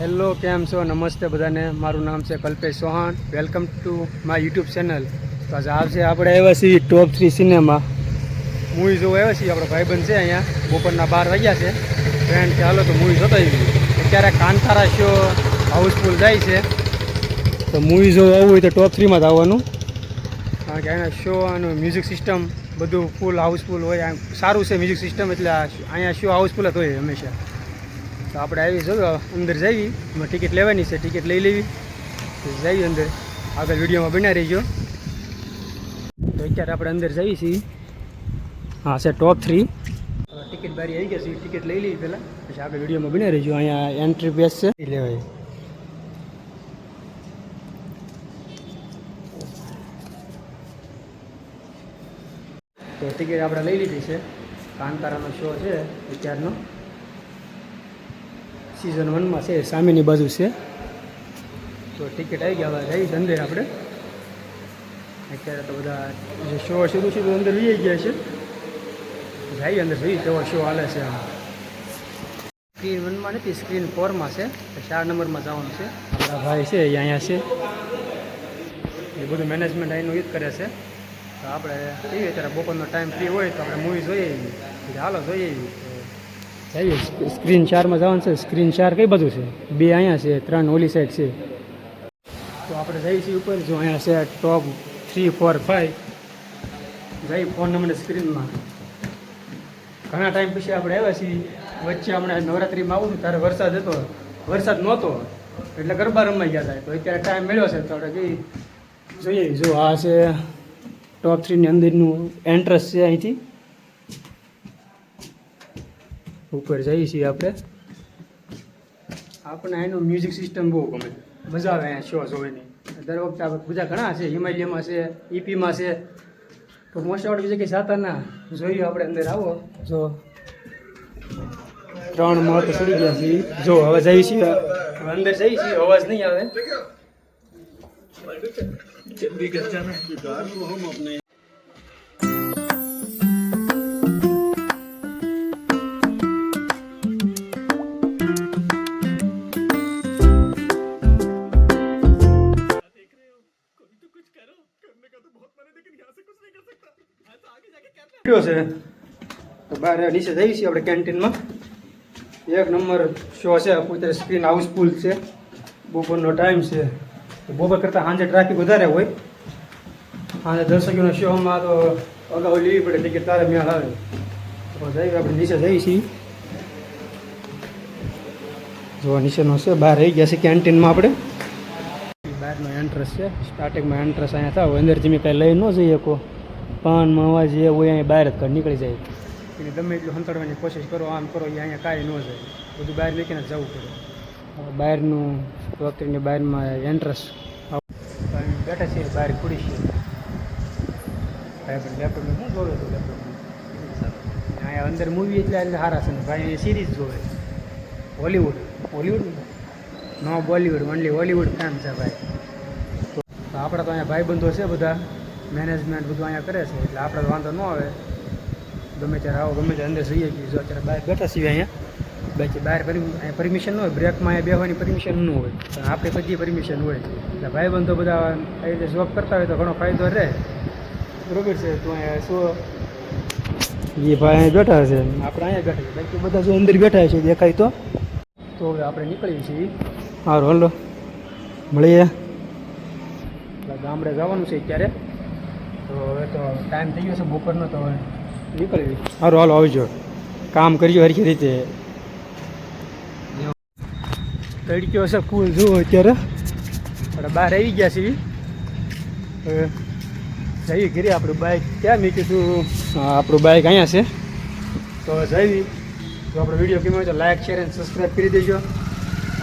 Hello, કેમ છો? નમસ્તે બધાને. મારું નામ છે Kalpesh Chauhan. Welcome to my YouTube channel. તો આજે આપણે આવ્યા છીએ ટોપ 3 સિનેમા મૂવી જોવા આવ્યા છીએ. આપણો ભાઈબંધ છે અહીંયા. બપોરના 12 વાગ્યા છે. ફ્રેન્ડ ચાલો તો મૂવી જોતા આવીએ. અત્યારે કાંતારા શો હાઉસફુલ જાય છે. તો મૂવી જોવા આવવું હોય તો ટોપ 3માં જ આવવાનું, કારણ કે અહીંયા શો અને મ્યુઝિક સિસ્ટમ બધું ફૂલ હાઉસફુલ હોય. સારું છે મ્યુઝિક સિસ્ટમ, એટલે અહીંયા શો હાઉસફુલ જ હોય હંમેશા. તો આપણે આવી જો અંદર જઈએ, એમાં ટિકિટ લેવાની છે, ટિકિટ લઈ લેવી, જઈએ અંદર. આગળ વિડીયોમાં બન્યા રહીજો. તો અત્યારે આપણે અંદર જઈએ છીએ. હા, છે ટોપ 3. ટિકિટ બારી આવી ગયા છે, ટિકિટ લઈ લઈએ પહેલાં, પછી આગળ વિડીયોમાં બન્યા રહીજો. અહીંયા એન્ટ્રી પેસ છે, એ લેવાય. તો ટિકિટ આપણે લઈ લીધી છે. કાંતારાનો શો છે અત્યારનો, સિઝન 1માં છે, સામેની બાજુ છે. તો ટિકિટ આવી ગયા, હવે જઈએ અંદર આપણે. અત્યારે તો બધા જે શો શરૂ છે તો અંદર લઈ ગયા છે. જઈએ અંદર, જોઈએ કેવો શો હાલે છે. સ્ક્રીન 1માં નથી, સ્ક્રીન 4માં છે. 4 નંબરમાં જવાનું છે. આપણા ભાઈ છે એ અહીંયા છે, એ બધું મેનેજમેન્ટ અહીંનું એ જ કરે છે. તો આપણે કહીએ અત્યારે બપોરનો ટાઈમ ફ્રી હોય તો આપણે મૂવી જોઈએ, હાલો જોઈએ. જઈએ સ્ક્રીન 4માં જવાનું છે. સ્ક્રીન 4 કઈ બાજુ છે? 2 અહીંયા છે, 3 ઓલી સાઈડ છે. તો આપણે જઈએ છીએ ઉપર. જો અહીંયા છે ટોપ 3, 4, 5. જઈ ફોન નંબર સ્ક્રીનમાં. ઘણા ટાઈમ પછી આપણે આવ્યા છીએ. વચ્ચે હમણાં નવરાત્રિમાં આવું ત્યારે વરસાદ નહોતો, એટલે ગરબા રમવા ગયા હતા. તો અત્યારે ટાઈમ મળ્યો છે તો આપણે કઈ જોઈએ. જો આ છે ટોપ 3ની અંદરનું એન્ટ્રન્સ છે. અહીંથી ઉપર જઈએ છીએ આપણે. આપણને એનું મ્યુઝિક સિસ્ટમ બહુ ગમે, મજા આવે અહીંયા શો જોવાની. દર વખતે આપણે બીજા ઘણા છે, હિમાલયમાં છે, ઈપીમાં છે, તો મોસ્ટ ઓફ બીજે કંઈ જાતા ના. જોઈએ આપણે અંદર આવો. જો 3 મોત ચડી ગયા છીએ. જો હવે જઈએ છીએ, અંદર જઈએ છીએ, અવાજ નહીં આવે. છે તો બહાર નીચે જઈએ છીએ આપણે કેન્ટીનમાં. 1 નંબર શો છે. અત્યારે સ્ક્રીન હાઉસફુલ છે. બપોરનો ટાઈમ છે. તો બપોર કરતાં સાંજે ટ્રાફિક વધારે હોય. સાંજે દર્શકોના શોમાં તો અગાઉ લેવી પડે ટિકિટ, તારે મેળ આવે. તો જઈએ આપણે નીચે જઈએ છીએ. જો નીચેનો છે, બહાર આવી ગયા છે કેન્ટીનમાં આપણે. બહારનો એન્ટ્રન્સ છે. સ્ટાર્ટિંગમાં એન્ટ્રન્સ અહીંયા થાવ, અંદર તમે કાંઈ લઈ ન જઈએ કો. પાનમાં અવાજ જે હોય અહીંયા બહાર જ નીકળી જાય. એને ગમે એટલું સંતાડવાની કોશિશ કરો, આમ કરો, એ અહીંયા કાંઈ ન જાય. બધું બહાર મૂકીને જવું પડે. બહારનું ડોક્ટરની બહારમાં એન્ટ્રન્સ બેઠા છીએ, બહાર ખુડી છે. ભાઈ પણ લેપટોપમાં શું જોવે હતું? લેપટોપમાં અહીંયા અંદર મૂવી એટલે સારા છે ને ભાઈ. સિરીઝ જોવે, હોલીવુડ નો બોલિવૂડ, ઓનલી હોલીવુડ ફેન છે ભાઈ. તો આપણા તો અહીંયા ભાઈબંધો છે બધા, મેનેજમેન્ટ બધું અહીંયા કરે છે, એટલે આપણે વાંધો ન આવે. ગમે ત્યારે આવો, ગમે ત્યારે અંદર જઈએ છીએ. જો અત્યારે બહાર બેઠા છીએ અહીંયા. બાકી બહાર અહીંયા પરમિશન ન હોય, બ્રેકમાં અહીંયા બેસવાની પરમિશન ન હોય, પણ આપણે બધી પરમિશન હોય. એટલે ભાઈબંધો બધા આવી રીતે જોબ કરતા હોય તો ઘણો ફાયદો રહે. બરોબર છે. તો અહીંયા શું એ ભાઈ અહીંયા બેઠા છે, આપણે અહીંયા બેઠા છીએ. બાકી બધા જો અંદર બેઠા છે દેખાય તો હવે આપણે નીકળીએ છીએ. સારું, હલો મળીએ. ગામડે જવાનું છે અત્યારે. તો હવે તો ટાઈમ થઈ ગયો છે બપોરનો, તો હવે નીકળવી. સારું, હાલો આવજો, કામ કરજો હરખી રીતે. તડક્યો છે ફૂલ. જુઓ અત્યારે આપણે બહાર આવી ગયા છીએ. હવે જઈએ ઘરે. આપણું બાઇક ક્યાં મૂક્યું હતું? આપણું બાઇક અહીંયા છે. તો જઈએ. જો આપણો વિડીયો ગમ્યો હોય તો લાઈક, શેર અને સબસ્ક્રાઈબ કરી દેજો.